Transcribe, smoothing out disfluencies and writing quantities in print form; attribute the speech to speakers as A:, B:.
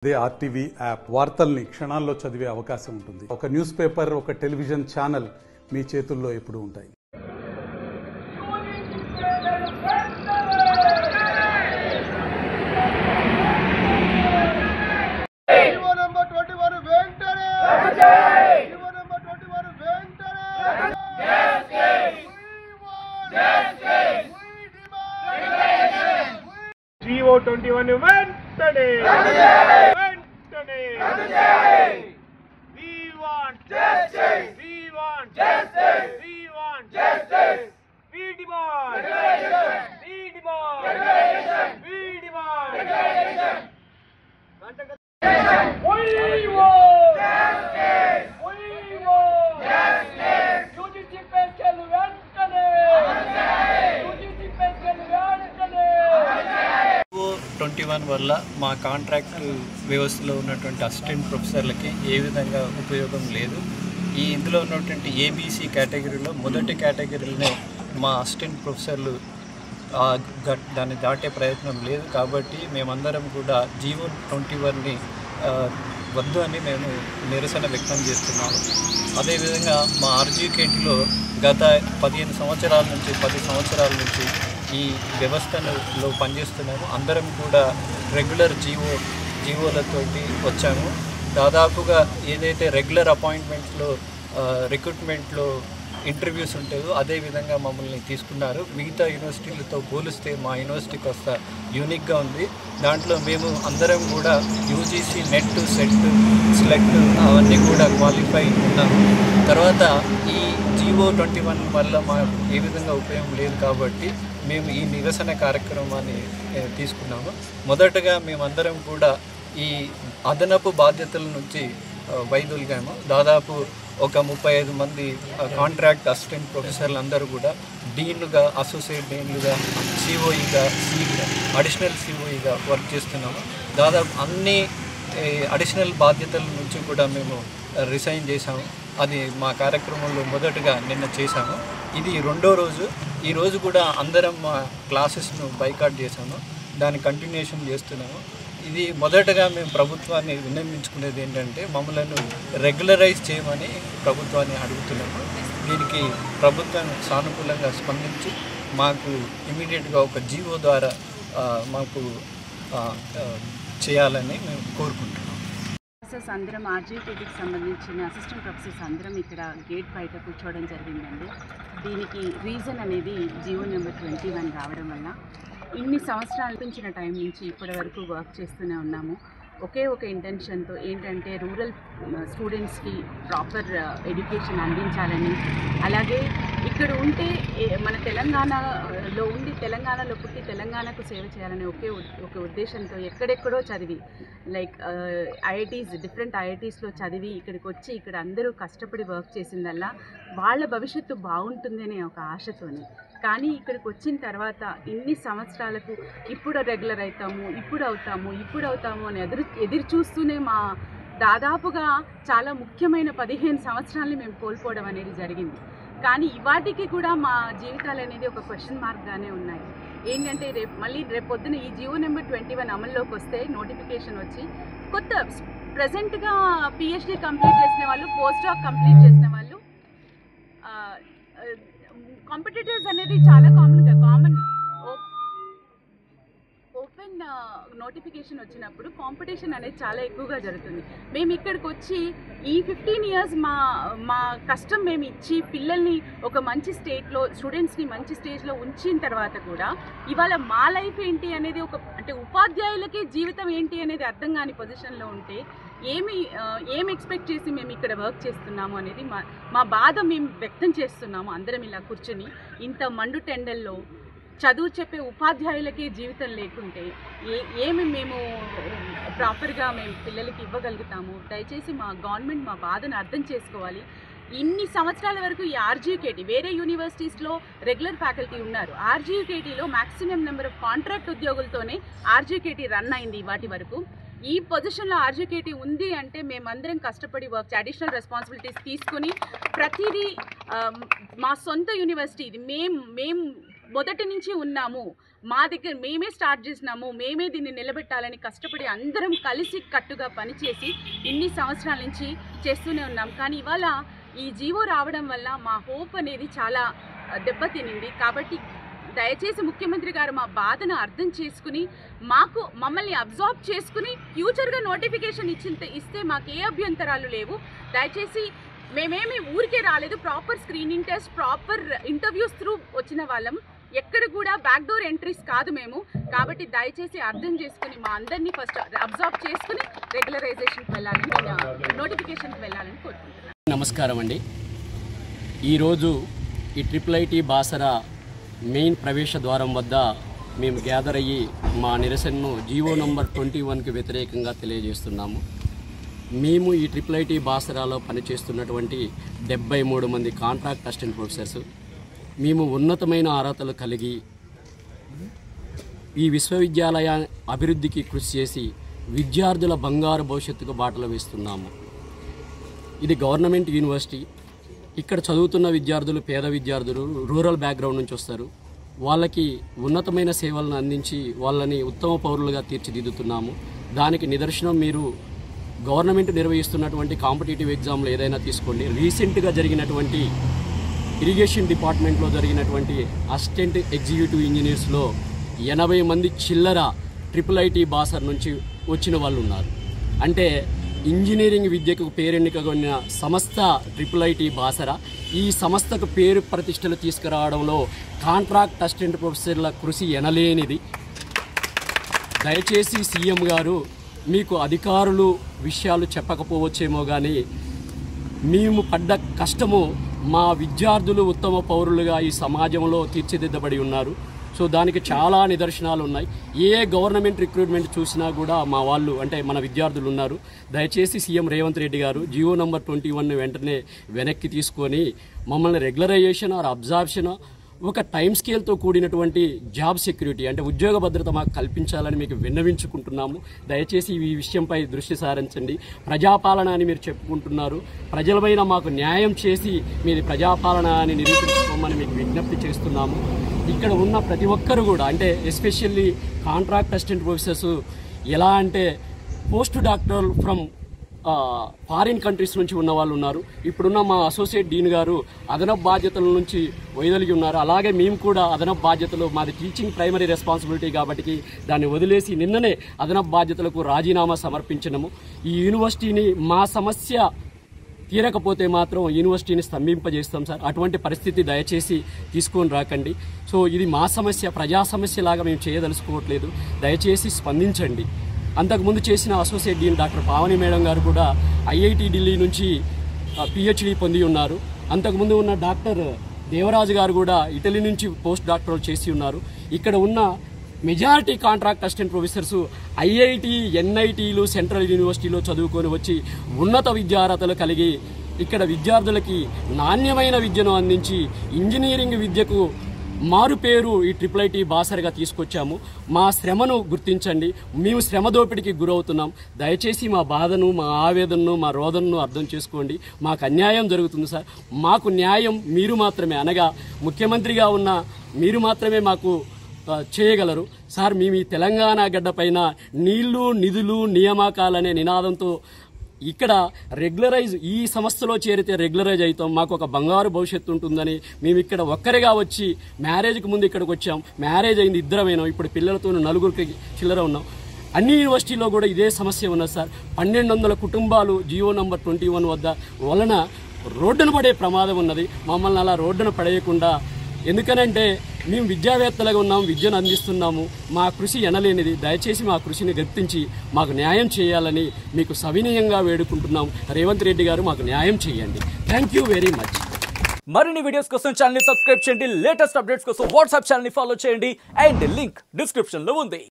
A: అదే RTV app వార్తల్ని క్షణాల్లో చదివే అవకాశం ఉంటుంది. ఒక న్యూస్ పేపర్, ఒక టెలివిజన్ ఛానల్ మీ చేతుల్లో ఎప్పుడూ ఉంటాయి.
B: GO 21 వెంటనే we want justice, we want justice, we want justice, we demand regulation, we demand regulation, we demand regulation, we want justice, we want justice, UGC pay scale వెంటనే UGC pay scale వెంటనే
C: 21 వల్ల మా contract వ్యవస్థలో ఉన్నటువంటి assistant ప్రొఫెసర్లకి ఏ విధంగా ఉపయోగం లేదు. ఇందులో ఉన్నటువంటి ఏబీసీ కేటగిరీలో మొదటి కేటగిరీలోనే మా అసిస్టెంట్ ప్రొఫెసర్లు దాన్ని దాటే ప్రయత్నం లేదు. కాబట్టి మేమందరం కూడా GO 21ని వద్దు అని మేము నిరసన వ్యక్తం చేస్తున్నాము. అదేవిధంగా మా RGKTలో గత 15 సంవత్సరాల నుంచి 10 సంవత్సరాల నుంచి ఈ వ్యవస్థలో పనిచేస్తున్నాము. అందరం కూడా రెగ్యులర్ జీవోలతోటి వచ్చాము. దాదాపుగా ఏదైతే రెగ్యులర్ అపాయింట్మెంట్స్లో రిక్రూట్మెంట్లో ఇంటర్వ్యూస్ ఉంటాయో అదేవిధంగా మమ్మల్ని తీసుకున్నారు. మిగతా యూనివర్సిటీలతో పోలిస్తే మా యూనివర్సిటీ కాస్త యూనిక్గా ఉంది. దాంట్లో మేము అందరం కూడా UGC నెట్, సెట్, సెలెక్ట్ అవన్నీ కూడా క్వాలిఫై ఉన్నాము. తర్వాత ఈ GO 21 వల్ల మాకు ఏ విధంగా ఉపయోగం లేదు కాబట్టి మేము ఈ నిరసన కార్యక్రమాన్ని తీసుకున్నాము. మొదటగా మేమందరం కూడా ఈ అదనపు బాధ్యతల నుంచి వైదొలిగాము. దాదాపు ఒక 35 మంది కాంట్రాక్ట్ అసిస్టెంట్ ప్రొఫెసర్లు అందరూ కూడా డీన్లుగా, అసోసియేట్ డీన్లుగా, COEగా, అడిషనల్ COEగా వర్క్ చేస్తున్నాము. దాదాపు అన్ని అడిషనల్ బాధ్యతల నుంచి కూడా మేము రిజైన్ చేశాము. అది మా కార్యక్రమంలో మొదటగా నిన్న చేశాము. ఇది రెండో రోజు. ఈరోజు కూడా అందరం మా క్లాసెస్ను బైకాట్ చేశాము. దాని కంటిన్యూషన్ చేస్తున్నాము. ఇది మొదటగా మేము ప్రభుత్వాన్ని విన్నవించుకునేది ఏంటంటే మమ్మల్ని రెగ్యులరైజ్ చేయమని ప్రభుత్వాన్ని అడుగుతున్నాము. దీనికి ప్రభుత్వం సానుకూలంగా స్పందించి మాకు ఇమీడియట్గా ఒక GO ద్వారా మాకు చేయాలని మేము కోరుకుంటున్నాం.
D: ప్రొఫెసర్స్ అందరం RGKTకి సంబంధించిన అసిస్టెంట్ ప్రొఫెసర్స్ అందరం ఇక్కడ గేట్ బయట కూర్చోవడం జరిగిందండి. దీనికి రీజన్ అనేది GO నెంబర్ 21 రావడం వల్ల ఇన్ని సంవత్సరాలు పెంచిన టైం నుంచి ఇప్పటి వరకు వర్క్ చేస్తూనే ఉన్నాము. ఒకే ఒక ఇంటెన్షన్తో ఏంటంటే రూరల్ స్టూడెంట్స్కి ప్రాపర్ ఎడ్యుకేషన్ అందించాలని, అలాగే ఇక్కడ ఉంటే మన తెలంగాణలో ఉండి తెలంగాణలో పుట్టి తెలంగాణకు సేవ చేయాలనే ఒక ఉద్దేశంతో ఎక్కడెక్కడో చదివి లైక్ IITs, డిఫరెంట్ IITsలో చదివి ఇక్కడికి వచ్చి ఇక్కడ అందరూ కష్టపడి వర్క్ చేసిందల్లా వాళ్ళ భవిష్యత్తు బాగుంటుంది అనే ఒక ఆశతోని. కానీ ఇక్కడికి వచ్చిన తర్వాత ఇన్ని సంవత్సరాలకు ఇప్పుడు రెగ్యులర్ అవుతాము, ఇప్పుడు అవుతాము అని ఎదురు చూస్తూనే మా దాదాపుగా చాలా ముఖ్యమైన 15 సంవత్సరాలని మేము కోల్పోవడం అనేది జరిగింది. కానీ వాటికి కూడా మా జీవితాలు అనేది ఒక క్వశ్చన్ మార్క్గానే ఉన్నాయి. ఏంటంటే రేపు పొద్దున ఈ GO నెంబర్ 21 అమల్లోకి వస్తే నోటిఫికేషన్ వచ్చి కొత్త ప్రజెంట్గా PhD కంప్లీట్ చేసిన వాళ్ళు, పోస్ట్ డాక్ కంప్లీట్ చేసిన వాళ్ళు, కాంపిటేటివ్స్ అనేది చాలా కామన్ ఓపెన్ నోటిఫికేషన్ వచ్చినప్పుడు కాంపిటీషన్ అనేది చాలా ఎక్కువగా జరుగుతుంది. మేము ఇక్కడికి వచ్చి ఈ 15 years మా కష్టం మేము ఇచ్చి పిల్లల్ని ఒక మంచి స్టూడెంట్స్ని మంచి స్టేజ్లో ఉంచిన తర్వాత కూడా ఇవాళ మా లైఫ్ ఏంటి అనేది అంటే ఉపాధ్యాయులకే జీవితం ఏంటి అనేది అర్థం కాని పొజిషన్లో ఉంటే ఏమి ఎక్స్పెక్ట్ చేసి మేము ఇక్కడ వర్క్ చేస్తున్నాము అనేది మా బాధ మేము వ్యక్తం చేస్తున్నాము. అందరం ఇలా కూర్చొని ఇంత మండు టెండల్లో చదువు చెప్పే ఉపాధ్యాయులకే జీవితం లేకుంటే ఏమి మేము ప్రాపర్గా మేము పిల్లలకి ఇవ్వగలుగుతాము? దయచేసి మా గవర్నమెంట్ మా బాధను అర్థం చేసుకోవాలి. ఇన్ని సంవత్సరాల వరకు ఈ RGKT వేరే యూనివర్సిటీస్లో రెగ్యులర్ ఫ్యాకల్టీ ఉన్నారు. RGKTలో మ్యాక్సిమం నెంబర్ ఆఫ్ కాంట్రాక్ట్ ఉద్యోగులతోనే RGKT రన్ అయింది వాటి వరకు. ఈ పొజిషన్లో RGKT ఉంది అంటే మేమందరం కష్టపడి వర్క్ అడిషనల్ రెస్పాన్సిబిలిటీస్ తీసుకొని ప్రతిదీ మా సొంత యూనివర్సిటీ ఇది మేము మొదటి నుంచి ఉన్నాము మా దగ్గర మేమే స్టార్ట్ చేసినాము, మేమే దీన్ని నిలబెట్టాలని కష్టపడి అందరం కలిసి కట్టుగా పనిచేసి ఇన్ని సంవత్సరాల నుంచి చేస్తూనే ఉన్నాం. కానీ ఇవాళ ఈ జీవో రావడం వల్ల మా హోప్ అనేది చాలా దెబ్బతినింది. కాబట్టి దయచేసి ముఖ్యమంత్రి గారు మా బాధను అర్థం చేసుకుని మమ్మల్ని అబ్జార్బ్ చేసుకుని ఫ్యూచర్గా నోటిఫికేషన్ ఇస్తే మాకు ఏ అభ్యంతరాలు లేవు. దయచేసి మేమేమి ఊరికే రాలేదు, proper screening test, proper interviews through వచ్చిన వాళ్ళం. ఎక్కడ కూడా బ్యాక్ డోర్ ఎంట్రీస్ కాదు మేము. కాబట్టి దయచేసి అర్థం చేసుకుని మా అందరినీ ఫస్ట్ అబ్జార్బ్ చేసుకుని రెగ్యులరైజేషన్కి వెళ్ళాలని, నోటిఫికేషన్కి వెళ్ళాలని కోరుకుంటున్నాను.
E: నమస్కారం అండి. ఈరోజు ఈ IIIT బాసరా మెయిన్ ప్రవేశ ద్వారం వద్ద మేము గ్యాదర్ అయ్యి మా నిరసనను జీవో నంబర్ 21కి వ్యతిరేకంగా తెలియజేస్తున్నాము. మేము ఈ IIIT బాసరాలో పనిచేస్తున్నటువంటి 73 మంది కాంట్రాక్ట్ అసిస్టెంట్ ప్రొఫెసర్స్ మేము ఉన్నతమైన అర్హతలు కలిగి ఈ విశ్వవిద్యాలయ అభివృద్ధికి కృషి చేసి విద్యార్థుల బంగారు భవిష్యత్తుకు బాటలు వేస్తున్నాము. ఇది గవర్నమెంట్ యూనివర్సిటీ. ఇక్కడ చదువుతున్న విద్యార్థులు పేద విద్యార్థులు రూరల్ బ్యాక్గ్రౌండ్ నుంచి వస్తారు. వాళ్ళకి ఉన్నతమైన సేవలను అందించి వాళ్ళని ఉత్తమ పౌరులుగా తీర్చిదిద్దుతున్నాము. దానికి నిదర్శనం మీరు గవర్నమెంట్ నిర్వహిస్తున్నటువంటి కాంపిటేటివ్ ఎగ్జామ్లు ఏదైనా తీసుకోండి. రీసెంట్గా జరిగినటువంటి ఇరిగేషన్ డిపార్ట్మెంట్లో జరిగినటువంటి అసిస్టెంట్ ఎగ్జిక్యూటివ్ ఇంజనీర్స్లో 80 మంది చిల్లర IIIT బాసర్ నుంచి వచ్చిన వాళ్ళు ఉన్నారు. అంటే ఇంజనీరింగ్ విద్యకు పేరెన్నికగొన్న సంస్థ IIIT బాసరా. ఈ సంస్థకు పేరు ప్రతిష్టలు తీసుకురావడంలో కాంట్రాక్ట్ అసిస్టెంట్ ప్రొఫెసర్ల కృషి ఎనలేనిది. దయచేసి సీఎం గారు మీకు అధికారులు విషయాలు చెప్పకపోవచ్చేమో కానీ మేము పడ్డ కష్టము మా విద్యార్థులు ఉత్తమ పౌరులుగా ఈ సమాజంలో తీర్చిదిద్దబడి ఉన్నారు. సో దానికి చాలా నిదర్శనాలు ఉన్నాయి. ఏ గవర్నమెంట్ రిక్రూట్మెంట్ చూసినా కూడా మా వాళ్ళు అంటే మన విద్యార్థులు ఉన్నారు. దయచేసి సీఎం రేవంత్ రెడ్డి గారు జీవో నంబర్ 21 వెంటనే వెనక్కి తీసుకొని మమ్మల్ని రెగ్యులరైజేషన్ ఆర్ అబ్జార్ప్షన్ ఒక టైం స్కేల్తో కూడినటువంటి జాబ్ సెక్యూరిటీ అంటే ఉద్యోగ భద్రత మాకు కల్పించాలని మీకు విన్నవించుకుంటున్నాము. దయచేసి ఈ విషయంపై దృష్టి సారించండి. ప్రజాపాలన అని మీరు చెప్పుకుంటున్నారు. ప్రజలపైన మాకు న్యాయం చేసి మీది ప్రజాపాలన అని నిరూపించుకోమని మీకు విజ్ఞప్తి చేస్తున్నాము. ఇక్కడ ఉన్న ప్రతి ఒక్కరు కూడా అంటే ఎస్పెషల్లీ కాంట్రాక్ట్ అసిస్టెంట్ ప్రొఫెసర్స్ ఎలా అంటే post doctoral from foreign countries నుంచి ఉన్న వాళ్ళు ఉన్నారు. ఇప్పుడున్న మా అసోసియేట్ డీన్ గారు అదనపు బాధ్యతల నుంచి వైదొలిగి ఉన్నారు. అలాగే మేము కూడా అదనపు బాధ్యతలు మాది టీచింగ్ ప్రైమరీ రెస్పాన్సిబిలిటీ కాబట్టి దాన్ని వదిలేసి నిన్ననే అదనపు బాధ్యతలకు రాజీనామా సమర్పించినము. ఈ యూనివర్సిటీని మా సమస్య తీరకపోతే మాత్రం యూనివర్సిటీని స్తంభింపజేస్తాం సార్. అటువంటి పరిస్థితి దయచేసి తీసుకొని రాకండి. సో ఇది మా సమస్య, ప్రజా సమస్యలాగా మేము చేయదలుచుకోవట్లేదు. దయచేసి స్పందించండి. అంతకుముందు చేసిన associate dean doctor Pavani madam గారు కూడా IIT ఢిల్లీ నుంచి PhD పొంది ఉన్నారు. అంతకుముందు ఉన్న డాక్టర్ దేవరాజు గారు కూడా ఇటలీ నుంచి పోస్ట్ డాక్టరల్ చేసి ఉన్నారు. ఇక్కడ ఉన్న majority contract assistant professors IIT, NITలు సెంట్రల్ యూనివర్సిటీలో చదువుకొని వచ్చి ఉన్నత విద్యార్హతలు కలిగి ఇక్కడ విద్యార్థులకి నాణ్యమైన విద్యను అందించి ఇంజనీరింగ్ విద్యకు మారు పేరు ఈ IIIT బాసరగా తీసుకొచ్చాము. మా శ్రమను గుర్తించండి. మేము శ్రమ దోపిడికి గురవుతున్నాం. దయచేసి మా బాధను, మా ఆవేదనను, మా రోదనను అర్థం చేసుకోండి. మాకు అన్యాయం జరుగుతుంది సార్. మాకు న్యాయం మీరు మాత్రమే, అనగా ముఖ్యమంత్రిగా ఉన్న మీరు మాత్రమే మాకు చేయగలరు సార్. మేము ఈ తెలంగాణ గడ్డపైన నీళ్లు, నిధులు, నియామకాలనే నినాదంతో ఇక్కడ రెగ్యులరైజ్ ఈ సంస్థలో చేరితే రెగ్యులరైజ్ అవుతాం, మాకు ఒక బంగారు భవిష్యత్తు ఉంటుందని మేము ఇక్కడ ఒక్కరిగా వచ్చి మ్యారేజ్కి ముందు ఇక్కడికి వచ్చాం. మ్యారేజ్ అయింది, ఇద్దరమైనాం. ఇప్పుడు పిల్లలతో 4 చిల్లర ఉన్నాం. అన్ని యూనివర్సిటీలో కూడా ఇదే సమస్య ఉన్నది సార్. 1200 కుటుంబాలు జీవో నంబర్ 21 వలన రోడ్డున పడే ప్రమాదం ఉన్నది. మమ్మల్ని అలా రోడ్డున పడేయకుండా, ఎందుకనంటే మేము విద్యావేత్తలుగా ఉన్నాము, విద్యను అందిస్తున్నాము. మా కృషి ఎనలేనిది. దయచేసి మా కృషిని గుర్తించి మాకు న్యాయం చేయాలని మీకు సవినయంగా వేడుకుంటున్నాం. రేవంత్ రెడ్డి గారు మాకు న్యాయం చేయండి. Thank you very much.
F: మరిన్ని వీడియోస్ కోసం ఛానల్ ని సబ్స్క్రైబ్ చేయండి. లేటెస్ట్ అప్డేట్స్ కోసం వాట్సాప్ ఛానల్ ని ఫాలో చేయండి. అండ్ లింక్ డిస్క్రిప్షన్ లో ఉంది.